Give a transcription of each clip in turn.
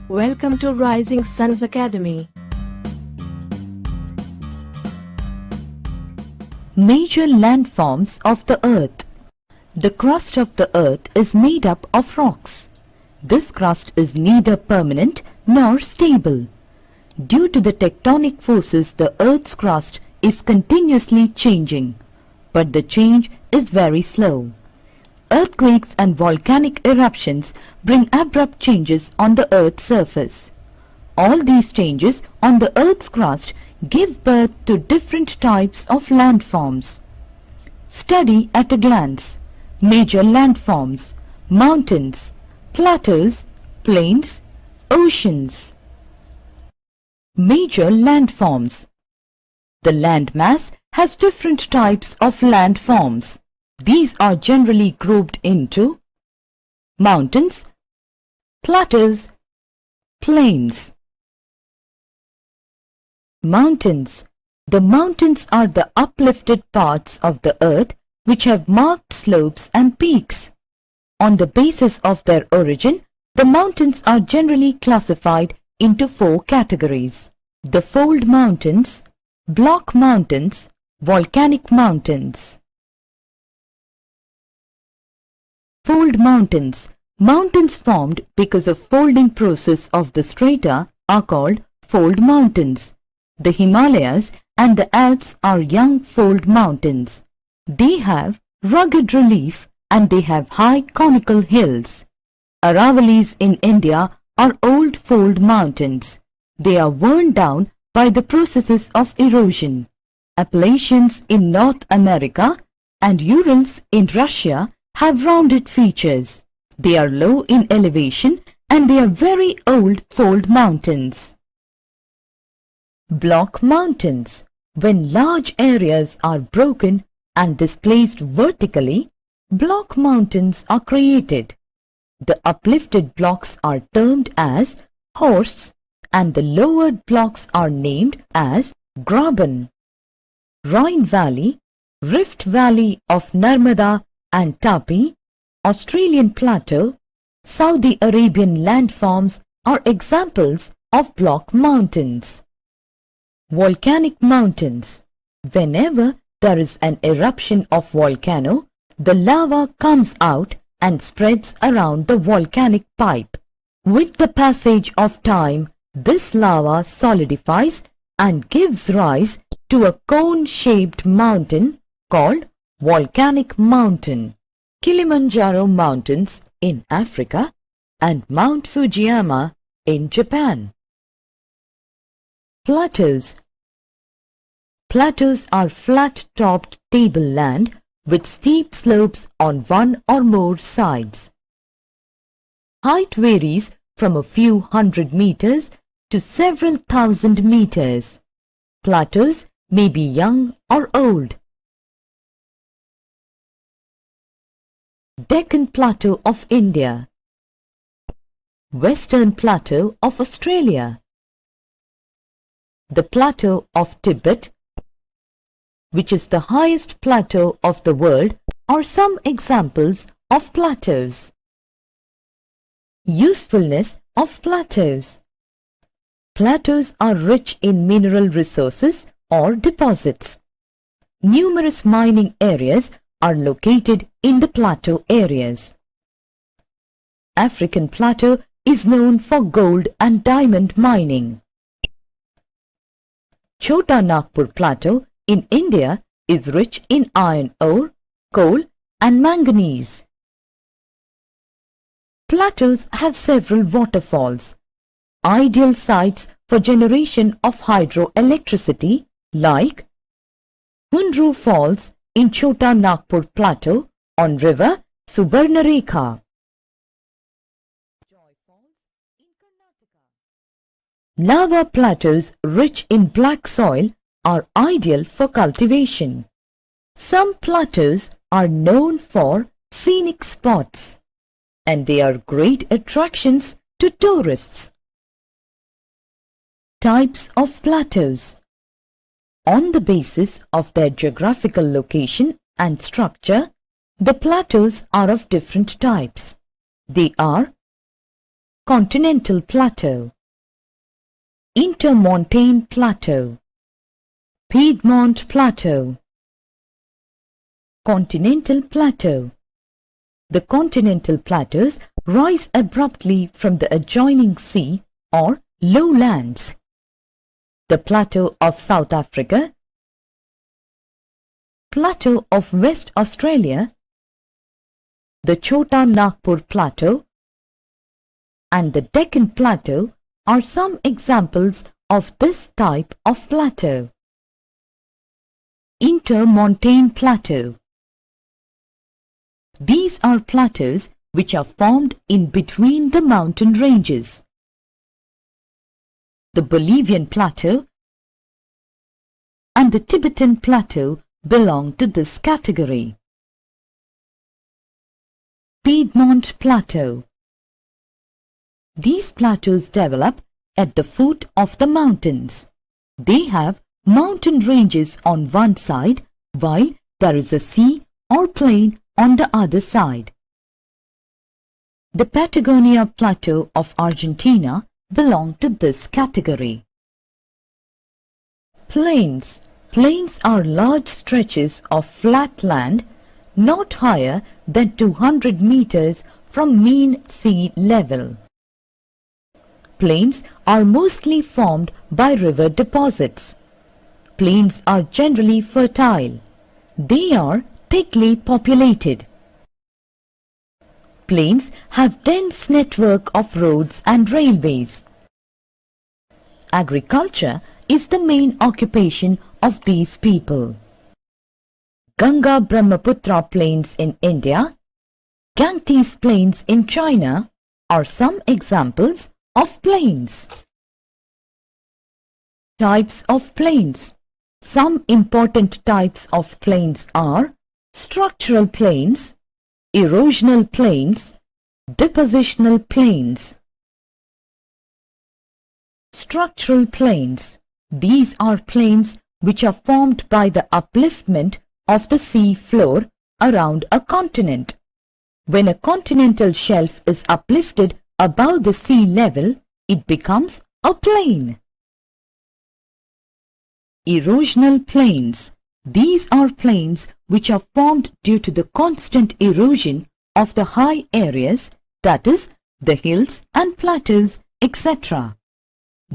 Welcome to Rising Suns Academy. Major landforms of the Earth. The crust of the Earth is made up of rocks. This crust is neither permanent nor stable. Due to the tectonic forces, the Earth's crust is continuously changing, but the change is very slow. Earthquakes and volcanic eruptions bring abrupt changes on the Earth's surface. All these changes on the Earth's crust give birth to different types of landforms. Study at a glance. Major landforms: mountains, plateaus, plains, oceans. Major landforms. The landmass has different types of landforms. These are generally grouped into mountains, plateaus, plains. Mountains. The mountains are the uplifted parts of the earth which have marked slopes and peaks. On the basis of their origin, the mountains are generally classified into 4 categories: the fold mountains, block mountains, volcanic mountains. Fold mountains. Mountains formed because of folding process of the strata are called fold mountains. The Himalayas and the Alps are young fold mountains. They have rugged relief and they have high conical hills. Aravalis in India are old fold mountains. They are worn down by the processes of erosion. Appalachians in North America and Urals in Russia have rounded features. They are low in elevation and they are very old fold mountains. Block mountains. When large areas are broken and displaced vertically, block mountains are created. The uplifted blocks are termed as horsts and the lowered blocks are named as graben. Rhine Valley, Rift Valley of Narmada and Tapi, Australian Plateau, Saudi Arabian landforms are examples of block mountains. Volcanic mountains. Whenever there is an eruption of volcano, the lava comes out and spreads around the volcanic pipe. With the passage of time, this lava solidifies and gives rise to a cone-shaped mountain called volcanic mountain. Kilimanjaro Mountains in Africa and Mount Fujiyama in Japan. Plateaus. Plateaus are flat-topped tableland with steep slopes on one or more sides. Height varies from a few hundred meters to several thousand meters. Plateaus may be young or old. Deccan Plateau of India, Western Plateau of Australia, the Plateau of Tibet, which is the highest plateau of the world, are some examples of plateaus. Usefulness of plateaus. Plateaus are rich in mineral resources or deposits. Numerous mining areas are located in the plateau areas. African Plateau is known for gold and diamond mining. Chota Nagpur Plateau in India is rich in iron ore, coal and manganese. Plateaus have several waterfalls, ideal sites for generation of hydroelectricity like Hundru Falls in Chota Nagpur Plateau on river Subarnarekha. Lava plateaus rich in black soil are ideal for cultivation. Some plateaus are known for scenic spots and they are great attractions to tourists. Types of plateaus. On the basis of their geographical location and structure, the plateaus are of different types. They are Continental Plateau, Intermontane Plateau, Piedmont Plateau. Continental Plateau. The continental plateaus rise abruptly from the adjoining sea or lowlands. The Plateau of South Africa, Plateau of West Australia, the Chota Nagpur Plateau, and the Deccan Plateau are some examples of this type of plateau. Intermontane Plateau. These are plateaus which are formed in between the mountain ranges. The Bolivian Plateau and the Tibetan Plateau belong to this category. Piedmont Plateau. These plateaus develop at the foot of the mountains. They have mountain ranges on one side while there is a sea or plain on the other side. The Patagonia Plateau of Argentina belong to this category. Plains. Plains are large stretches of flat land not higher than 200 meters from mean sea level. Plains are mostly formed by river deposits. Plains are generally fertile. They are thickly populated. Plains have dense network of roads and railways. Agriculture is the main occupation of these people. Ganga-Brahmaputra Plains in India, Ganges Plains in China are some examples of plains. Types of plains. Some important types of plains are structural plains, erosional plains, depositional plains. Structural plains. These are plains which are formed by the upliftment of the sea floor around a continent. When a continental shelf is uplifted above the sea level, it becomes a plain. Erosional plains. These are plains which are formed due to the constant erosion of the high areas, that is, the hills and plateaus, etc.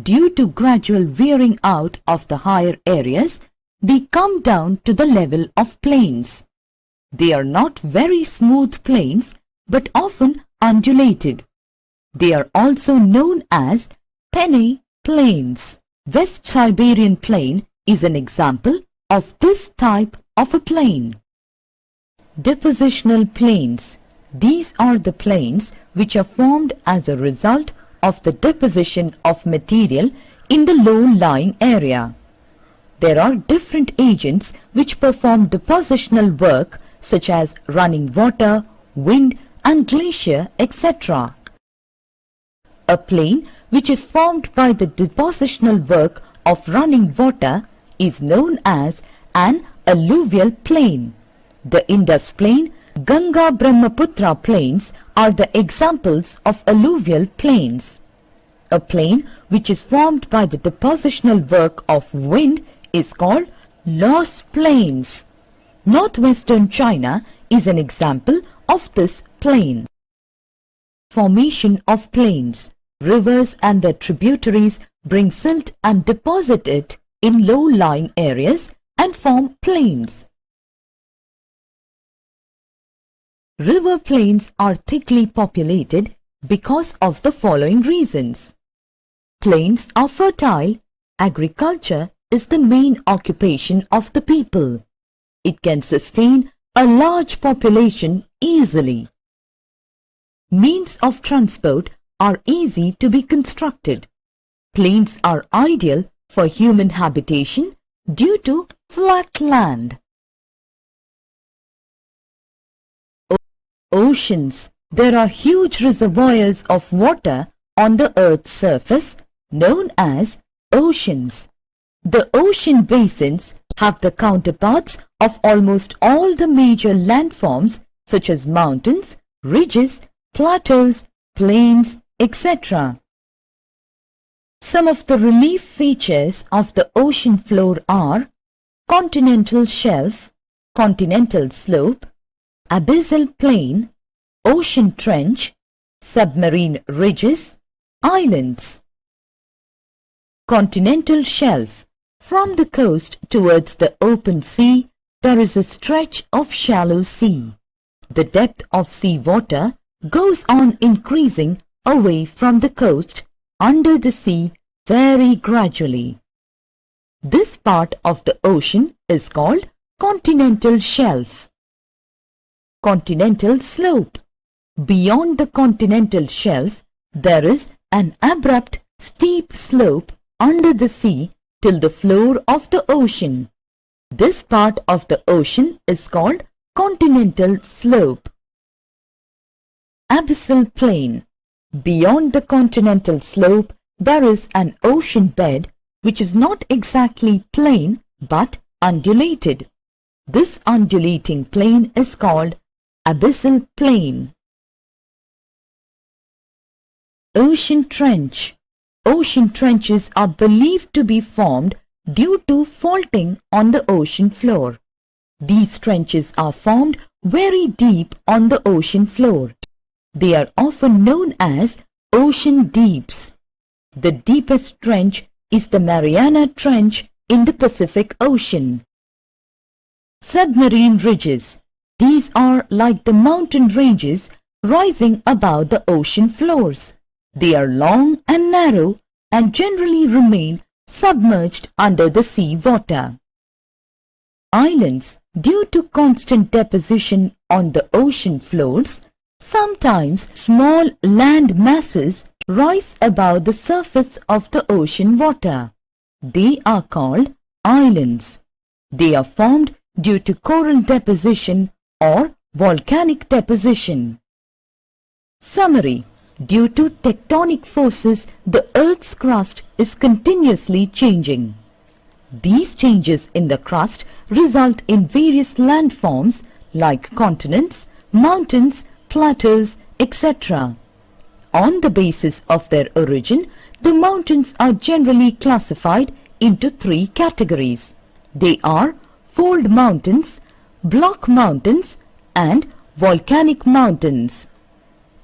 Due to gradual wearing out of the higher areas, they come down to the level of plains. They are not very smooth plains, but often undulated. They are also known as Penne plains. West Siberian plain is an example of this type of a plain. Depositional plains. These are the plains which are formed as a result of the deposition of material in the low-lying area. There are different agents which perform depositional work such as running water, wind and glacier, etc. A plain which is formed by the depositional work of running water is known as an alluvial plain. The Indus Plain, Ganga-Brahmaputra plains are the examples of alluvial plains. A plain which is formed by the depositional work of wind is called Loess Plains. Northwestern China is an example of this plain. Formation of plains. Rivers and their tributaries bring silt and deposit it in low-lying areas and form plains. River plains are thickly populated because of the following reasons. Plains are fertile. Agriculture is the main occupation of the people. It can sustain a large population easily. Means of transport are easy to be constructed. Plains are ideal for human habitation due to flat land. Oceans. There are huge reservoirs of water on the Earth's surface known as oceans. The ocean basins have the counterparts of almost all the major landforms such as mountains, ridges, plateaus, plains, etc. Some of the relief features of the ocean floor are continental shelf, continental slope, abyssal plain, ocean trench, submarine ridges, islands. Continental shelf. From the coast towards the open sea, there is a stretch of shallow sea. The depth of sea water goes on increasing away from the coast under the sea very gradually. This part of the ocean is called continental shelf. Continental slope. Beyond the continental shelf, there is an abrupt, steep slope under the sea till the floor of the ocean. This part of the ocean is called continental slope. Abyssal plain. Beyond the continental slope, there is an ocean bed which is not exactly plain but undulated. This undulating plain is called abyssal plain. Ocean trench. Ocean trenches are believed to be formed due to faulting on the ocean floor. These trenches are formed very deep on the ocean floor. They are often known as ocean deeps. The deepest trench is the Mariana Trench in the Pacific Ocean. Submarine ridges. These are like the mountain ranges rising above the ocean floors. They are long and narrow and generally remain submerged under the sea water. Islands. Due to constant deposition on the ocean floors, sometimes small land masses rise above the surface of the ocean water. They are called islands. They are formed due to coral deposition or volcanic deposition. Summary. Due to tectonic forces, the Earth's crust is continuously changing. These changes in the crust result in various landforms like continents, mountains, plateaus, etc. On the basis of their origin, the mountains are generally classified into three categories. They are fold mountains, block mountains, and volcanic mountains.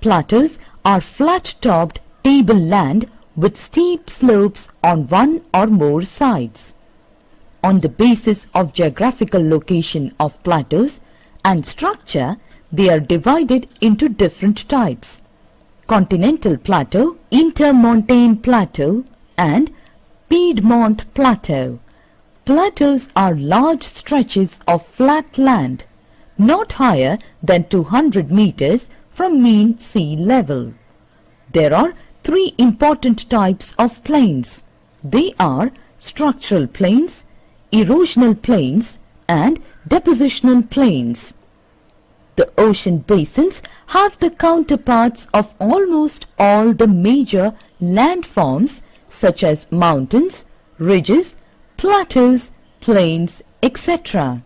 Plateaus are flat-topped tableland with steep slopes on one or more sides. On the basis of geographical location of plateaus and structure, they are divided into different types: continental plateau, intermontane plateau, and Piedmont plateau. Plateaus are large stretches of flat land, not higher than 200 meters from mean sea level. There are three important types of plains. They are structural plains, erosional plains, and depositional plains. The ocean basins have the counterparts of almost all the major landforms such as mountains, ridges, plateaus, plains, etc.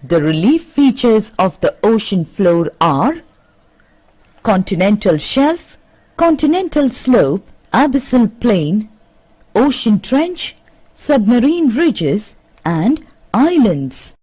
The relief features of the ocean floor are continental shelf, continental slope, abyssal plain, ocean trench, submarine ridges, and islands.